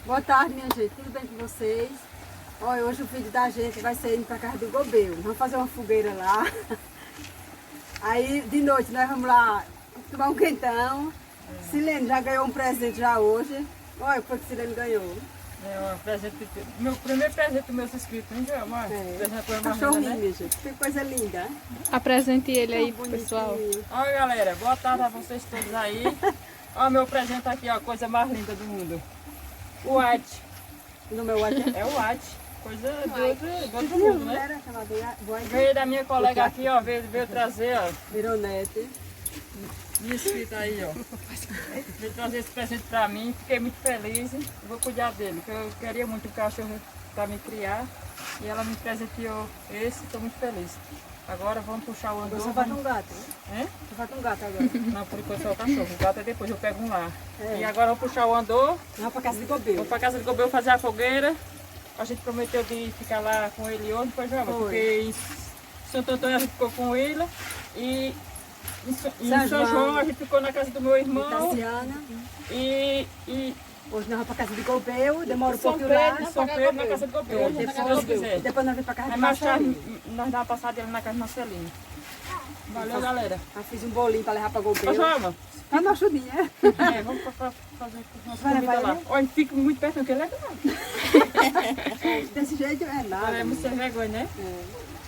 Boa tarde, minha gente. Tudo bem com vocês? Olha, hoje o vídeo da gente vai ser indo para casa do Gobel. Vamos fazer uma fogueira lá. Aí, de noite, nós vamos lá tomar um quentão. Silene já ganhou um presente já hoje. Olha o que a Silene ganhou. É um presente, meu primeiro presente dos meus inscritos, hein, Gilmar? Cachorrinho, minha gente. Que coisa linda. Apresente ele aí, Tão pessoal. bonitinho. Olha, galera, boa tarde a vocês todos aí. Olha o meu presente aqui, ó, coisa mais linda do mundo. O White. No meu WhatsApp. É o White. Coisa do outro mundo, né? Era chamada White. Veio da minha colega aqui, ó, veio trazer, ó, Vironete. minha inscrita aí, ó. Veio trazer esse presente pra mim, fiquei muito feliz. Vou cuidar dele, porque eu queria muito um cachorro pra me criar. E ela me presenteou esse, estou muito feliz. Agora vamos puxar o andor. Você vai com um gato, né? Hein? Você vai com um gato agora. Não, por enquanto só o cachorro. O gato é depois, eu pego um lá. É. E agora eu vou puxar o andor. Vamos para casa do Gobel. Vou pra casa do Gobel fazer a fogueira. A gente prometeu de ficar lá com ele hoje, pois já, porque em Santo Antônio a gente ficou com ele. E em São João a gente ficou na casa do meu irmão. Tassiana. E Hoje nós vamos para casa do Gobel, demora um São pouquinho lá. Pedro, São Pedro na casa do Gobel. Se Deus quiser. Depois nós vamos para casa Aí do mais tarde Marcelinho. nós dá uma passada ali na casa do Marcelinho. Valeu, galera. Eu fiz um bolinho para levar para Ô, Gobel. Joelma. Tá uma ajudinha, é? É, vamos fazer nossa Vai comida levar lá. ele? Olha, fica muito perto, não quer levar. Desse jeito é nada. É muito sem vergonha, né? É.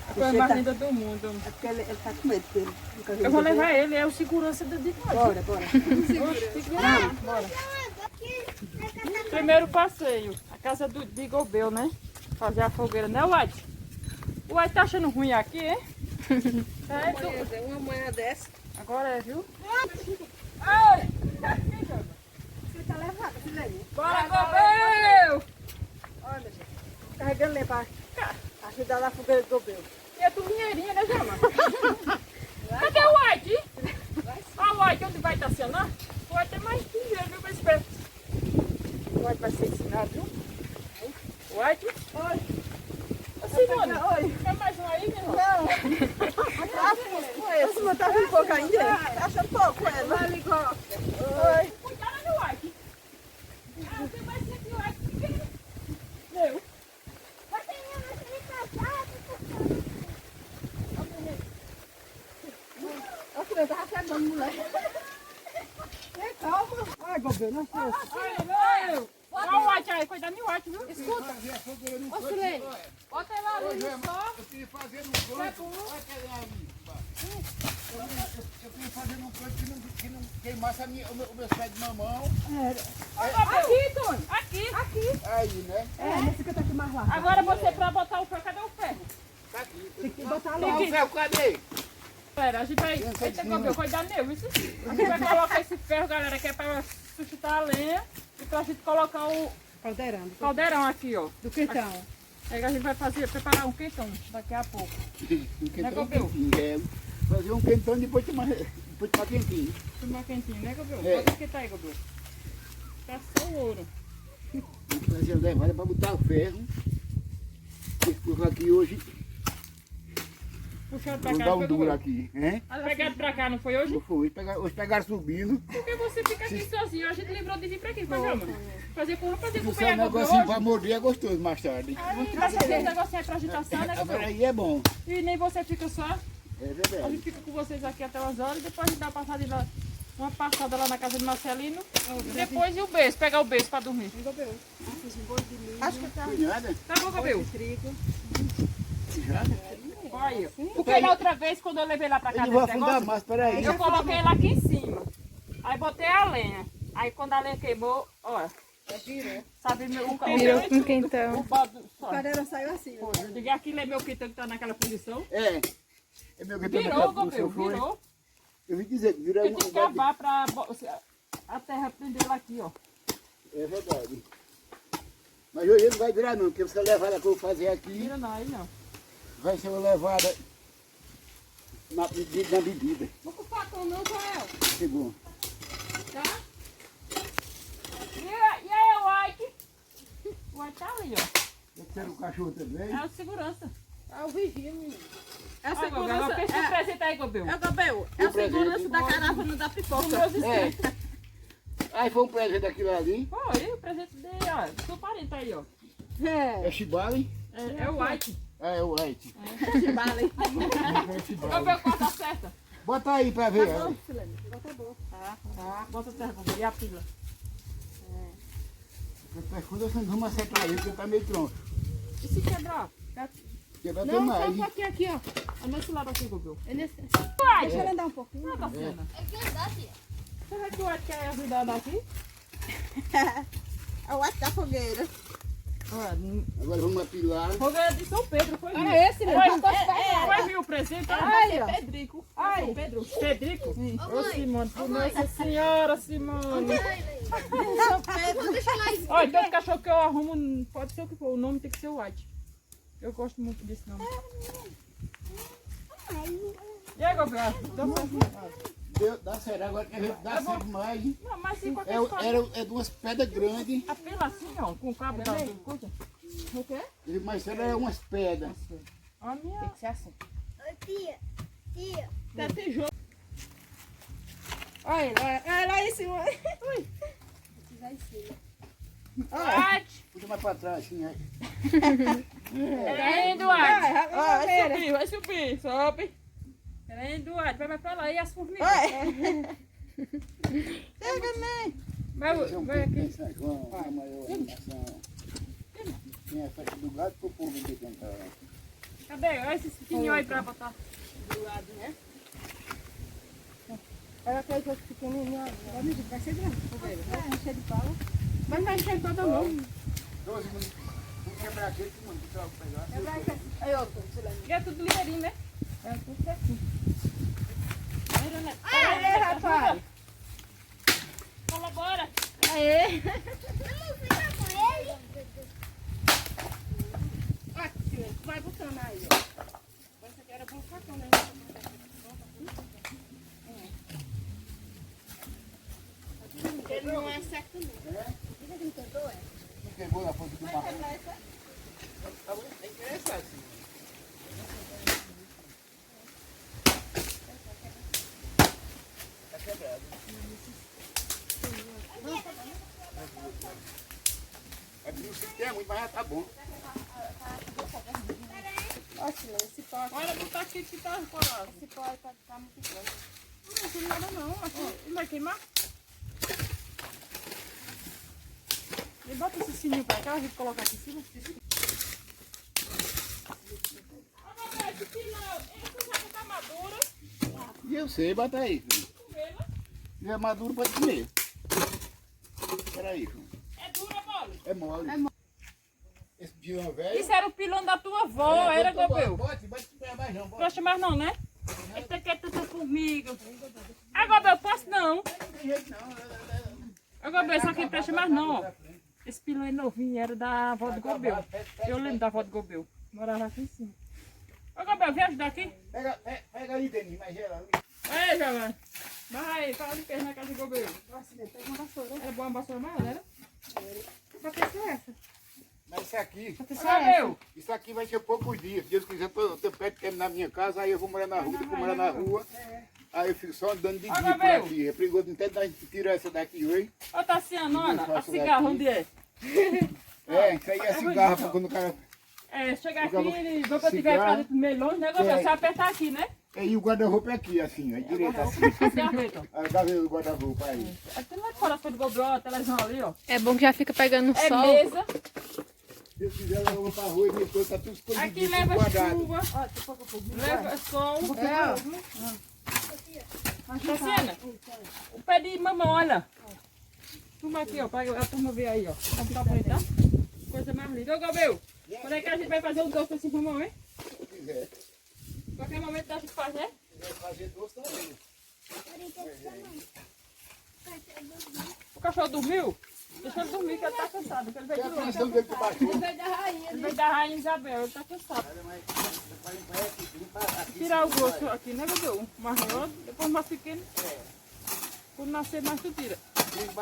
A coisa mais linda do mundo. É porque ele tá com medo dele. Eu vou levar ele, é o segurança de nós. Bora, bora. Bora. Primeiro passeio, a casa de Gobel, né? Fazer a fogueira, né, White? O White tá achando ruim aqui, hein? É, Uma manhã dessa. agora é, viu? Ai! Você tá levado, Silene? Bora, Gobel! Olha, gente. Carregando ele para ajudar na fogueira do Gobel. E a turminheirinha, né, Jama? Cadê o White? Ah, o White, onde vai estar sendo, ó? O White é mais dinheiro, viu? Mas espera. O White vai ser ensinado, viu? O White? Oi. Simone, Oi. quer mais um aí, meu irmão? Esse não tá vindo pouco ainda? Tá achando pouco, ela. Vai ali, Oi. Cuidado, meu White. Ah, você vai ser que o White. Meu. Olha que eu tava chegando, moleque. Calma. Ai, Gobel, não sei. Olha o White aí, cuidado do White, viu? Escuta, Ô, Silene, bota ela ali só. eu queria fazer um canto. Olha cadê ali, pá. Eu queria fazer um canto que não queimasse o meu pé de mamão. Aqui, Tony. Aqui. Aí, né? É, nesse que eu tô aqui mais lá. Agora você, pra botar o ferro, cadê o ferro? Tá aqui. Tem que botar Ah, ali. o ferro, cadê? Galera, a gente vai... Eita, Gobel, cuidado nele, isso. A gente vai colocar esse ferro, galera, que é pra sustentar a lenha e pra gente colocar o Caldeirão. caldeirão aqui, ó. Do quentão. Aí a gente vai preparar um quentão daqui a pouco. Um quentão Gobel? quentinho. É, fazer um quentão e depois tomar quentinho. Tomar quentinho, né, Gobel? É. Bota esquentar aí, Gobel. Tá só o ouro. Vamos fazer a levada para botar o ferro. Esse aqui hoje, Puxado pra vou cá, dar não um foi, duro Gobel? aqui. Hein? Pegado pra cá, não foi hoje? Hoje pegaram subindo. Porque você fica aqui sozinho. A gente lembrou de vir pra aqui, programa. Fazer Se com fizer um negocinho para morder é gostoso mais tarde. Aí, pra fazer um negocinho aí pra agitação, né, Agora Gobel? aí é bom. E nem você fica só. É A verdade. gente fica com vocês aqui até umas horas, depois a gente dá uma passada lá na casa do Marcelino. E depois o beijo, pegar o beijo pra dormir. Acho que tá. Cunhada? Tá bom, Gobel? Trigo. Olha aí. Porque da outra vez, quando eu levei lá pra casa Ele vai esse afundar negócio, mais, peraí. eu coloquei ele aqui em cima. Aí botei a lenha. Aí quando a lenha queimou, olha. Sabe meu Virou com quentão. o balde O só. cadeira saiu assim. Ó. Eu digo, aquilo é meu quentão que tá naquela posição. É. É meu quentão Virou, daquela Gobel, posição, foi? virou. Eu vim dizer que virou Eu tive que cavar pra a terra prender ela aqui, ó. É verdade. Mas hoje não vai virar não, porque você levar ela que eu vou fazer aqui, Vira não, aí não. vai ser uma levada na bebida. Vou com o facão não, Joel. Que bom. Tá? E aí, o White? O White tá ali, ó. Você quer o cachorro também? É o segurança. É o vigia, menino. É a Gobel, segurança. pensa o presente aí, Gobel. É o Gobel. É a segurança da caravana da pipoca. Meus inscritos. É. Aí foi um presente daquilo ali. Foi, o presente dele, ó. Seu parente aí, ó. É. É chibale? É o white. É o leite. Chibale. É Eu chibale. ver qual tá certa. Bota aí pra ver. Tá bom, ela. Silene. Bota bom. Tá. Bota a terra pra ver. E a pila. Quando eu não vamos acertar ele, porque tá meio tronco. E se quebrar? Quebrar Não, só demais. um pouquinho aqui, ó. É nesse lado aqui, Gobel. É nesse... Deixa ele andar um pouquinho. Ah, tá cena. É que andar, tia. Será que o white quer ajudar daqui? É o ato da fogueira. Agora vamos apilar. Fogueira de São Pedro, foi viu? É esse mesmo. Foi viu o presente? Aí, ó. Pedrico. Ai. Pedro. Pedrico? Ô, Ô, mãe. Simone, por Nossa Senhora, Simone. Deixa lá isso. Olha, todo cachorro que eu arrumo, pode ser o que for, o nome tem que ser o white. Eu gosto muito desse nome. E aí, Gobel? Dá certo, agora quer ver? Dá certo mais. Não, mas se qualquer É, coisa. é duas pedras grandes, A pila assim, ó, com o cabo da coisa. O quê? mas ela é umas pedras. A minha... Tem que ser assim. Ô, tia. Tia. Tá tijolo. Olha, olha lá em cima. White! Puxa mais pra trás, assim, aí. Peraí, Duarte. Vai subir, sobe. Peraí, Duarte, vai mais pra lá. E as formigas? Chega, né? Vai aqui. São João, a maior nação. Tem a festa do gato pro povo de cantar. Cadê? Olha esses pequenininhos aí pra botar. Do lado, né? Olha aquele coisa pequenininho. Vai ser grande. Vai encher de pau. Mas vai encher toda a mão. 12 minutos. Vamos quebrar aquele, mano, que troca pegar. Aí, outro, Silene. E é tudo ligeirinho, né? É tudo certinho. Aê, rapaz. Colabora. Aê. Vamos ficar com ele? Olha, Silene, vai botando aí, ó. Essa aqui era bom facão, né? Ele não é certo, não. Não quebrou na ponta do marrom. É interessante. Tá quebrado. É porque o sistema é muito, mas já tá bom. Ó, Silene, esse pó aqui. Olha, botar aqui que tá colado. Esse pó aí tá muito grande. Não tem nada não. Aqui, ele vai queimar? E bota esse sininho pra cá, a gente coloca aqui em cima. Olha, esse pilão, esse já tá maduro. E eu sei, bota aí. Comê-la. Se é maduro, pode comer. Espera aí, filho. É dura, mole. É mole. Esse pilão velho. Isso era o pilão da tua avó, era, Gobel? Bote pra mais não, bote. Gosta mais não, né? Esse aqui é tanta formiga. Ah, Gobel, posso não. Ah, Gobel, isso aqui presta mais não, ó. Esse pilão é novinho, era da avó do Gobel. Eu lembro da avó do Gobel. Morava aqui em cima. Ô, Gobel, vem ajudar aqui. Pega aí, Denis, mais gelado. Ei, Jovem. Vai, fala de peixe na casa do Gobel. Era boa uma vassoura maior, né? Só que essa é essa. Mas isso aqui, Gobel. isso aqui vai ser poucos dias. Se Deus quiser, eu tô perto de terminar minha casa, aí eu vou morar na rua, fico morando na rua. Aí eu fico só andando de dia por Gobel. aqui. É perigoso até dar tirar essa daqui hoje. Ô, Tassiano, olha, a cigarra, onde é? É, isso aí é cigarro pra quando o cara. É, chegar aqui, Ficava e Gobel tiver cigarro. casa meio longe, né, Gobel? É. Você apertar aqui, né? E o guarda-roupa é aqui, assim, aí direito assim. As gavetas. Aí dá ver o guarda-roupa aí. Aqui lá de fora, as coisas do Gobel, a televisão ali, ó. É bom que já fica pegando no É sol. mesa. Se eu quiser, eu vou pra rua e minha coisa tá tudo escondido. Aqui leva guardado. chuva, Ó, tem pouco fogo. leva sol. Mas Tassiana, o pé de mamão, olha. Toma aqui, ó, pra a turma ver aí, ó. Como tá bonito, tá? Coisa mais linda. Ô, Gobel, quando é que a gente vai fazer um doce assim pro mamão, hein? Se quiser. Qualquer momento dá pra fazer. Se quiser fazer doce também. O cachorro dormiu? Deixa ele dormir, que ele tá cansado, que ele veio Tem de a longe. canção dele que baixou. Ele veio da Rainha Isabel, ele tá cansado. Tirar o grosso aqui, né, Gobel? Um maior, depois mais pequeno. Quando nascer mais, tu tira. Quando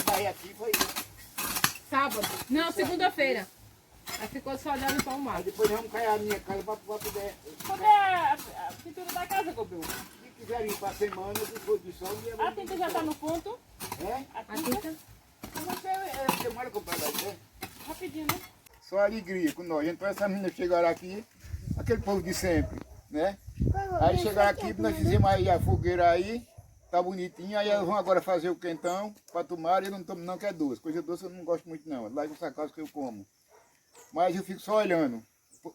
vai aqui foi. Sábado. Não, segunda-feira. Aí ficou só olhando para o mar. Aí depois vamos cair a minha casa pra poder. Cadê a pintura da casa, Gobel? Se quiser ir pra semana, depois do sol, A tinta já tá no ponto. é? A tinta? Mas comprar daí, né? Rapidinho, né? Só alegria com nós. Então essas meninas chegaram aqui, aquele povo de sempre, né? Aí chegaram aqui, nós fizemos aí a fogueira aí, tá bonitinha, aí elas vão agora fazer o quentão para tomar, eu não tomo não, que é doce. Coisa doce eu não gosto muito não, lá nessa casa que eu como. Mas eu fico só olhando,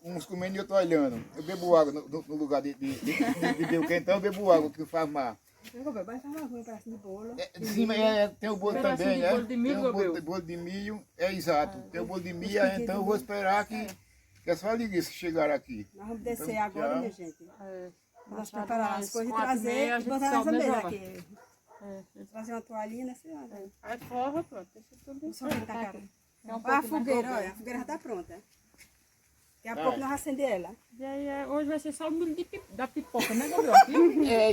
uns comendo e eu tô olhando. Eu bebo água no lugar de beber o quentão, eu bebo água que faz mal. Vai fazer um pedacinho de bolo. De cima tem o bolo Pedacinho também, de né? bolo de milho, Tem o Gabriel. bolo de milho, é exato. Tem o bolo de milho, então eu vou esperar que é só alegria se chegar aqui. Nós vamos descer Então, agora, tchau. minha gente. Nós Nós preparar as coisas e 4h30 trazer a e gente botar sobe, nessa né, mesa Joana? aqui. Trazer uma toalhinha nessa hora. Aí forra, pronto. Deixa tudo Só que tá cara. É um Olha a pouco mais fogueira, gordura. olha. A fogueira já tá pronta. Daqui a pouco nós vamos acender ela. E aí, hoje vai ser só o milho da pipoca, né, Gabriel?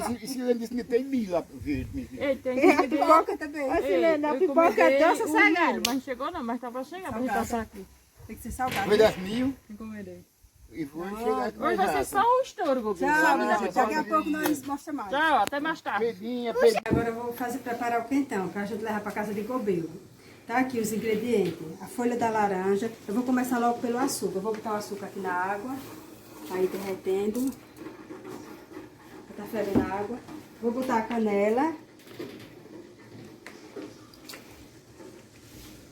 Aqui? Esse Leandro disse que tem milho lá verde. Ei, tem E a pipoca também. A pipoca é doce ou salgada? Mas chegou não, mas tá pra chegar pra gente passar aqui. Tem que ser salgado. Foi das milho Encomendei. e foi chegar aqui Hoje mais vai ser rápido. só o estouro, Gabriel. Tchau, Só daqui a pouco nós mostramos mais. Tchau, até mais tarde. Pedinha. Agora eu vou preparar o quentão, para a gente levar para casa de Gobel. Tá aqui os ingredientes. A folha da laranja. Eu vou começar logo pelo açúcar. Eu vou botar o açúcar aqui na água. Aí derretendo. Tá fervendo a água. Vou botar a canela.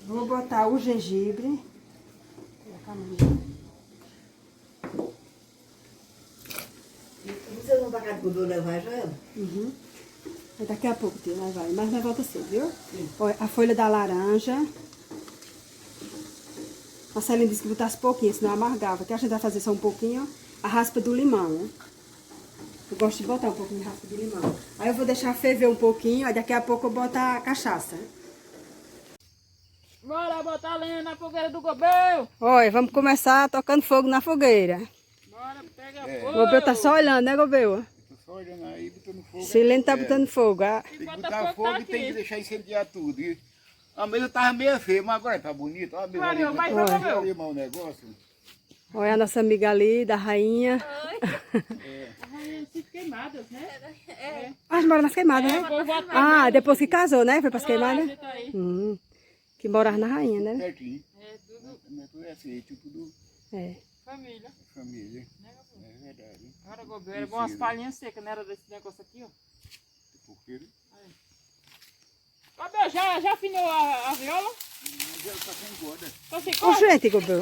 Vou botar o gengibre. Você não vai com dor levar já? Uhum. Aí daqui a pouco, tia, vai. Mas nós volta cedo, viu? Olha, a folha da laranja. A Celine disse que botasse pouquinho, senão amargava. Que a gente vai fazer só um pouquinho. A raspa do limão, né? Eu gosto de botar um pouquinho de raspa de limão. Aí eu vou deixar ferver um pouquinho, aí daqui a pouco eu boto a cachaça. Bora botar a lenha na fogueira do Gobel. Olha, vamos começar tocando fogo na fogueira. Bora, pega O fogo. Gobel tá só olhando, né, Gobel? Tô só olhando aí, botando fogo. Silene tá botando fogo. Ah, Tem que Bota botar fogo, fogo tá e tem que aqui. deixar incendiar tudo. E a mesa tava meio feia, mas agora tá bonita. Olha a mesa Vai, ali. meu, vai, Olha vai, meu. ali, irmão, o negócio. olha a nossa amiga ali, da rainha. Ai, se queimadas, né? Ah, mora nas queimadas, né? Vou botar. Ah, depois que casou, né? Foi pras queimadas? Tá aí. Que morava na rainha, né? Certinho. É tudo Tudo é feito, tudo É. família. família. É verdade. Agora, Gobel, era bom as palhinhas secas, não era desse negócio aqui, ó. Porque Gobel, já afinou a viola? já tá sem corda. Tá sem Ô, corda? gente, Gobel.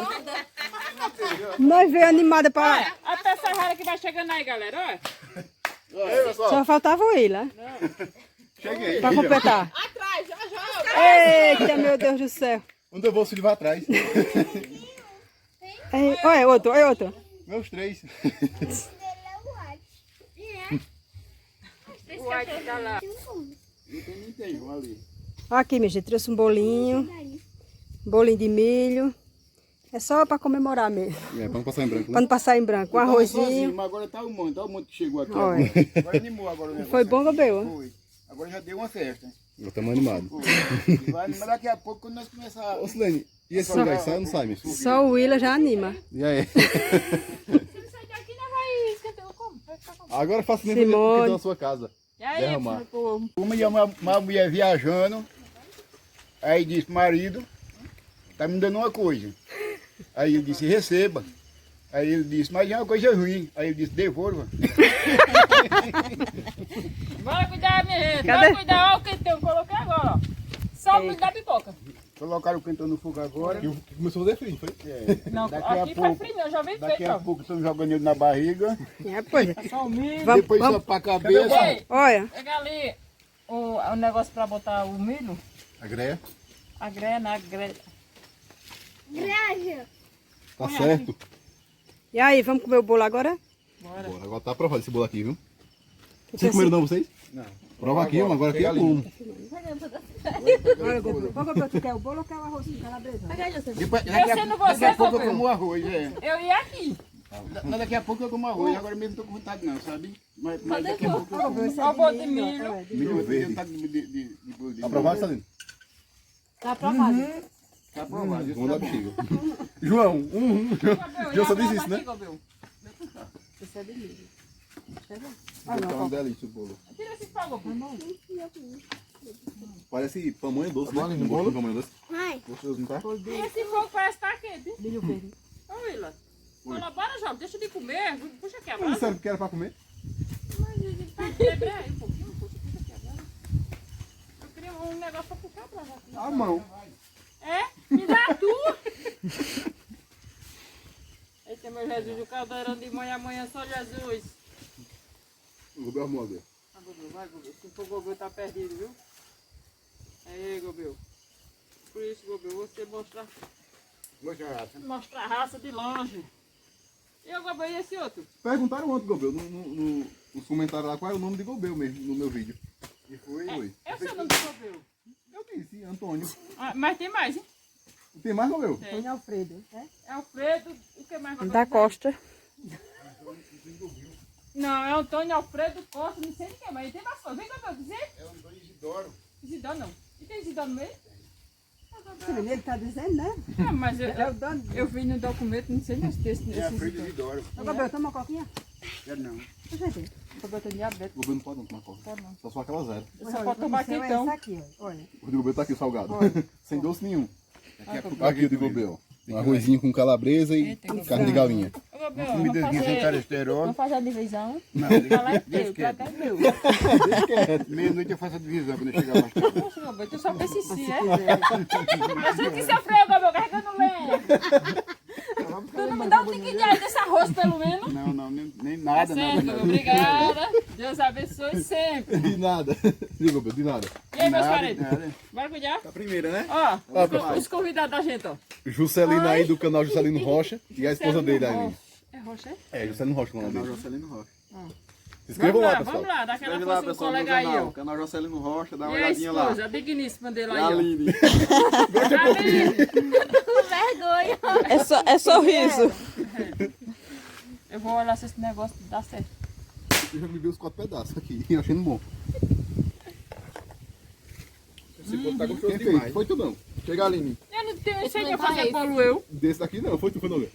Nós veio animada pra... Olha, a peça rara que vai chegando aí, galera, olha. Aí, pessoal. Só faltava o Ila Cheguei. pra completar. Atrás, já. Eita, meu Deus do céu. Onde eu vou, se ele vai atrás. Ei, olha outro, olha outro. Meus três. O white tá lá. Eu também tenho ali. Aqui, minha gente, trouxe um bolinho. Bolinho de milho. É só pra comemorar mesmo. É, pra não passar em branco, Pra né? não passar em branco. Um Eu tava sozinho, arrozinho. mas agora tá um monte que chegou aqui. Olha. Agora animou agora o negócio. Foi bom, Gobel? Foi. Agora já deu uma festa. Eu tô animado. Foi. Vai animar daqui a pouco quando nós começar. Ô, Silene, e esse lugar sai ou não sai, meu? Só o Willa já anima. E aí? Se não sair daqui, não vai esquentar como? Vai ficar como? Agora faça nem o Simone. que na sua casa. E aí, Derramar. pô, Uma mulher viajando, aí disse, marido, tá me dando uma coisa. Aí ele disse, receba. Aí ele disse, mas é uma coisa ruim. Aí ele disse, devolva. bora cuidar, minha gente. Cadê? Bora cuidar, olha o que eu coloquei agora, ó. Só o milho da pipoca. Colocaram o quentão no fogo agora. E começou a fazer frio, não foi? É, Não, daqui a aqui faz pouco, frio, eu já vi daqui feito, a ó. pouco estão jogando ele na barriga. É, pois é. Só o milho. Vamos, Depois vamos. só pra cabeça. Ei, Olha. pega ali o negócio pra botar o milho. A greia. A grena, a grena. Graja. Tá certo. E aí, vamos comer o bolo agora? Bora. Bora, agora tá aprovado esse bolo aqui, viu? Eu Vocês comeram não, vocês? Não. Prova aqui, agora aqui é bom. Olha, Gobel. Qual Gobel, tu quer o bolo ou quer o arroz com calabresa? Depois, sendo você, daqui a pouco eu Gabriel. como arroz, é. Eu ia aqui. Mas daqui a pouco eu como arroz, agora mesmo não tô com vontade não, sabe? Mas daqui a pouco eu como. Olha o bolo de milho. Milho verde. De bolo de Aprovado, Silene? Tá aprovado. Tá aprovado. isso Vamos dar tá bom. bexiga. João, Já só disse isso, né? Esse é de milho. Tá uma delícia o bolo. Tira esse fogo, irmão. Parece pamonha doce, né? Não gosto de pamonha doce. Vai. Gostoso, não tá? Esse fogo parece que tá quente. Milho verde. Ô, Willa. Colabora, João. Deixa de comer. Puxa aqui a Não brasa. sabe o que era pra comer? Mas ele tá quebrando aí um pouquinho. Puxa aqui a brasa. Eu queria um negócio pra puxar a brasa aqui. A mão. É? Me dá tu! Eita, meu Jesus, o caldeirão de manhã amanhã só Jesus. O Gobel arrumou. Ah, Gobel, vai, Gobel. Se for Gobel, tá perdido, viu? Aí, Gobel. Por isso, Gobel, você mostra a raça de longe. E o Gobel, e esse outro? Perguntaram ontem, Gobel, nos comentários lá qual é o nome de Gobel mesmo, no meu vídeo. E foi. É o seu nome de Gobel? Eu disse, Antônio. Ah, mas tem mais, hein? Tem mais, Gobel? Tem Alfredo, né? É Alfredo, o que mais? Da Costa. Não, é Antônio Alfredo Costa, não sei de quem, mas ele tem bastante. Vem, Gobel, dizer? É o Antônio Isidoro. Isidoro não. E tem Isidoro no meio? Ele tá dizendo, né? Ah, mas É o dono. eu vi no documento, não sei nos textos. É Alfredo Isidoro. Ô, Gabriel, toma uma coquinha? Quero não. Gente, Tô botando diabetes. O Gobel não pode não tomar coca. Pode não. Só aquela zero. Eu só posso tomar seu quentão. É esse aqui, ó. Olha. O de Gobel tá aqui, salgado. Sem doce nenhum. Daqui a pouco Aqui o de Gobel. Um arrozinho com calabresa e carne de galinha. Ô, Gabriel, Comidazinha sem colesterol. vamos fazer a divisão. Não, Pra lá é deixa teu, pra quieto. cá é meu. Meia-noite eu faço a divisão quando eu chegar mais tarde. Poxa, Gabriel, tu só pensa em si, é? quiser. Você que sofreu, Gabriel, carregando lenha. Tu não me dá um tiquinho aí desse arroz, pelo menos? Não, nem Tá nada, certo, nada. Gabriel, obrigada. Deus abençoe sempre. De nada. De Gobel, de nada. E aí, meus Nada, parentes? nada. Bora cuidar? A primeira, né? Ó, os convidados da gente, ó. Juscelino aí do canal Juscelino Rocha e a esposa dele aí. É rocha, é? É, Juscelino Rocha o nome Canal dele. Jocelino Rocha. Se inscrevam lá, Vamos pessoal. lá, dá aquela Escreve lá, força pro pessoal, no colega aí, canal. ó. Canal Jocelino Rocha, dá uma E a olhadinha lá. esposa, a digníssima dele É aí, a ó. Aline. Aline, Vergonha. É sorriso. eu vou olhar se esse negócio dá certo. Eu já me vi os 4 pedaços aqui, achando bom. Esse bolo tá gostoso Quem fez? demais. Foi tu não. Chega, Aline. Eu não tenho, eu sei que eu fazer bolo eu. Desse daqui não, foi tu, foi não.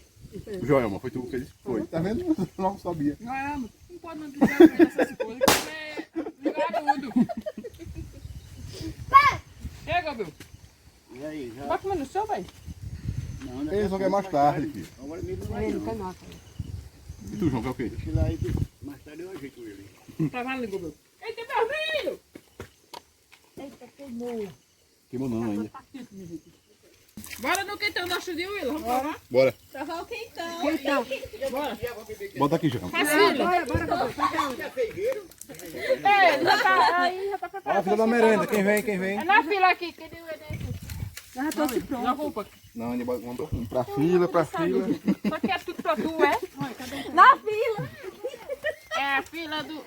Joelma, foi tu que fez? Foi. Tá vendo? Não sabia. Não pode não ligar essas coisas, que é ligarudo. Chega, Gabriel. E aí, já? Vai comer no seu, velho? Não, não Eles vão querer mais tarde, filho. Agora mesmo não vai Ele no não. canal. E tu, João, quer o quê? Deixa lá aí, mais tarde eu ajeito ele. Tá valendo, Gabriel. Eita, meu filho! Queimou não ainda. Bora no quentão da Chudinho, Willa. Vamos provar? Bora. Tava o quentão. Então, Bota aqui, João. Facilha. bora, Gabriel. É, já tá, aí já tá preparado. Ah, filha da merenda, quem vem, quem vem? É na fila aqui, que deu Eu já trouxe pronto. na roupa. Não, ainda bota um pra fila, pra fila. Só que é tudo pra tu, é? Na fila. É a fila do...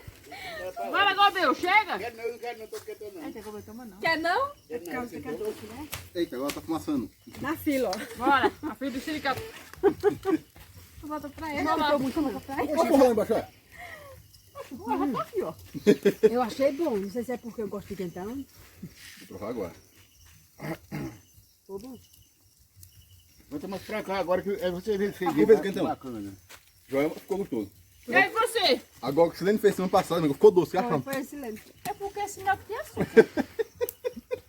Bora, Gabriel, chega! Quero não, eu quero não, tô quieto não. Quer não? Eita, agora tá fumaçando. Na fila, ó. Bora, a fila do sindicato. Bota pra ele. Não, não, muito bom. Olha a porra lá embaixo, ó. Eu achei bom. Não sei se é porque eu gosto de quentão. Vou provar agora. Ficou bom. Bota mais pra cá agora que é você ver Vamos ver o quentão. bacana. Joelma ficou gostoso. E aí, você? Agora o que o Silene fez semana passada, amigo, ficou doce, Foi, achando. foi excelente. É porque senão tem açúcar.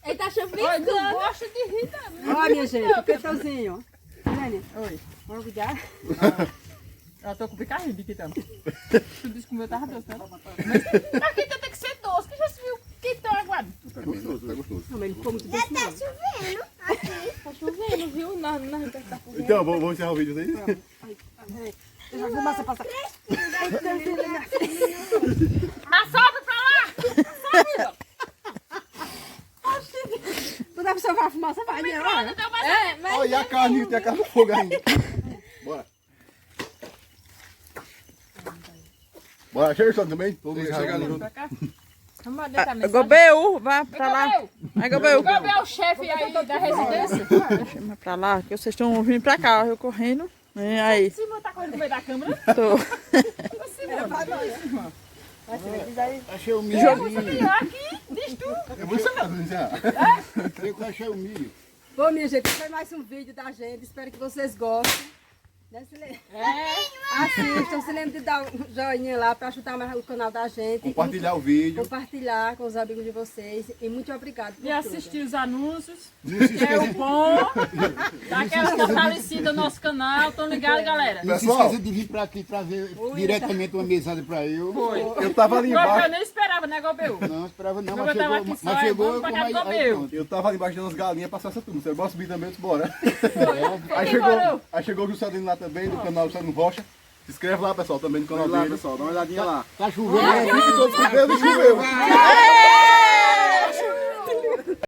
Ele tá Olha, chuviscando. não gosto de rir, não. Olha, minha gente, o quentãozinho. Helene, Oi. vamos cuidar? Eu tô com picarrinho de quitão. Tu disse que o meu tava doce, né? Mas quitão tem que ser doce, que já se viu quitão aguado. Tá gostoso, tá gostoso. Não, mas ele ficou muito doce, não. Chovendo. Aqui. Tá chovendo, viu? Tá Então, vamos encerrar o vídeo aí? Deixa a fumaça passar. Mas sobe pra lá! Tu deve salvar a fumaça, vai, né? Olha. É, mas... Olha, e a carne, tem a carne no fogo ainda. Bora. Bora, chega só também. Todo mundo chega ali junto. Pra cá. Vamos deitar mesmo. Gobel, vá pra lá. Gabriel, Vai, Gobel. o Gabriel é o chefe aí da residência. Chama pra lá, que vocês estão vindo pra cá, eu correndo. É, aí, Simão tá correndo no meio da câmera. tô. Achei o milho. Aqui, diz tu. Eu vou encerrar, vou encerrar. Eu achei o milho. Bom, minha gente, esse foi mais um vídeo da gente. Espero que vocês gostem. Né, se lembra? É. Assistam, se lembra de dar um joinha lá para ajudar mais o canal da gente. Compartilhar o vídeo. Compartilhar com os amigos de vocês. E muito obrigado por E tudo. assistir os anúncios. Que é o bom. Dá aquela fortalecida no nosso canal. Estão ligados, galera? Não se Pessoal. esqueça de vir para aqui para ver diretamente uma mensagem para eu. Foi. Eu tava ali Eu embaixo. nem esperava, né, Gobel? Não esperava não, Eu mas tava chegou, aqui só, mas é, chegou vamos pra com cá mais... do meu. pronto. Eu tava ali embaixo dando as galinhas pra essa turma. Você bora subir também, eu disse, bora. Aí Aí chegou o Juscelino lá também, do canal Juscelino Rocha. Se inscreve lá, pessoal, também no canal Olha lá, dele. pessoal, dá uma olhadinha lá. Tá chovendo. Fique todos com Deus e choveu. Aê!